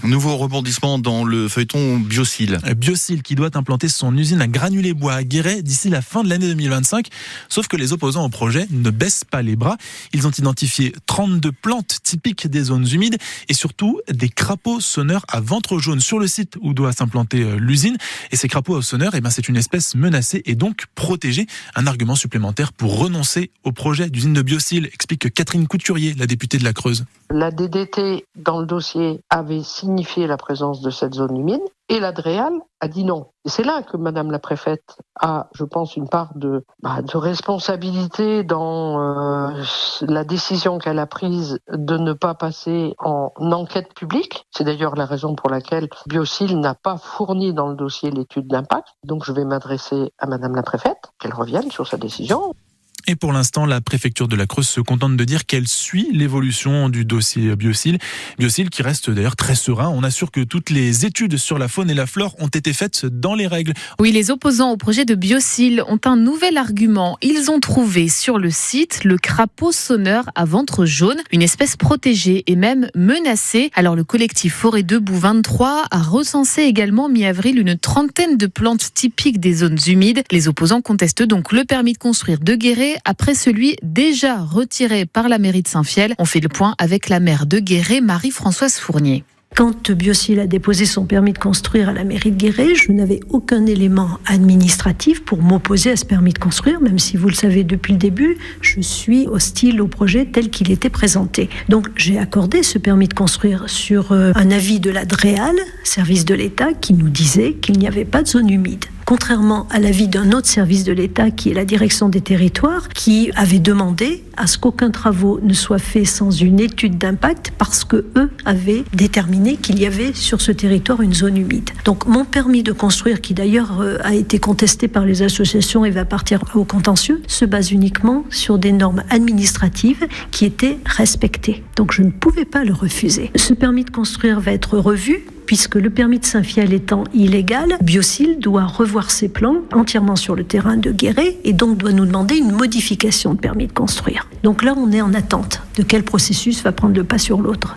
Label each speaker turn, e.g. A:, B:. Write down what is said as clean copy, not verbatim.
A: Nouveau rebondissement dans le feuilleton Biocil.
B: Biocil qui doit implanter son usine à granulés bois à Guéret d'ici la fin de l'année 2025. Sauf que les opposants au projet ne baissent pas les bras. Ils ont identifié 32 plantes typiques des zones humides et surtout des crapauds sonneurs à ventre jaune sur le site où doit s'implanter l'usine. Et ces crapauds sonneurs, c'est une espèce menacée et donc protégée. Un argument supplémentaire pour renoncer au projet d'usine de Biocil, explique Catherine Couturier, la députée de la Creuse.
C: La DDT, dans le dossier, avait signifié la présence de cette zone humide et la DREAL a dit non. Et c'est là que Madame la préfète a, je pense, une part de responsabilité dans la décision qu'elle a prise de ne pas passer en enquête publique. C'est d'ailleurs la raison pour laquelle Biocil n'a pas fourni dans le dossier l'étude d'impact. Donc je vais m'adresser à Madame la préfète, qu'elle revienne sur sa décision.
B: Et pour l'instant, la préfecture de la Creuse se contente de dire qu'elle suit l'évolution du dossier Biocil. Biocil qui reste d'ailleurs très serein. On assure que toutes les études sur la faune et la flore ont été faites dans les règles.
D: Oui, les opposants au projet de Biocil ont un nouvel argument. Ils ont trouvé sur le site le crapaud sonneur à ventre jaune, une espèce protégée et même menacée. Alors le collectif Forêt Debout 23 a recensé également mi-avril une trentaine de plantes typiques des zones humides. Les opposants contestent donc le permis de construire de Guéret après celui déjà retiré par la mairie de Saint-Fiel. On fait le point avec la maire de Guéret, Marie-Françoise Fournier.
E: Quand Biocil a déposé son permis de construire à la mairie de Guéret, je n'avais aucun élément administratif pour m'opposer à ce permis de construire, même si vous le savez depuis le début, je suis hostile au projet tel qu'il était présenté. Donc j'ai accordé ce permis de construire sur un avis de la DREAL, service de l'État, qui nous disait qu'il n'y avait pas de zone humide. Contrairement à l'avis d'un autre service de l'État qui est la direction des territoires, qui avait demandé à ce qu'aucun travaux ne soit fait sans une étude d'impact parce que eux avaient déterminé qu'il y avait sur ce territoire une zone humide. Donc mon permis de construire, qui d'ailleurs a été contesté par les associations et va partir au contentieux, se base uniquement sur des normes administratives qui étaient respectées. Donc je ne pouvais pas le refuser. Ce permis de construire va être revu, puisque le permis de Saint-Fiel étant illégal, Biocil doit revoir ses plans entièrement sur le terrain de Guéret et donc doit nous demander une modification de permis de construire. Donc là, on est en attente de quel processus va prendre le pas sur l'autre.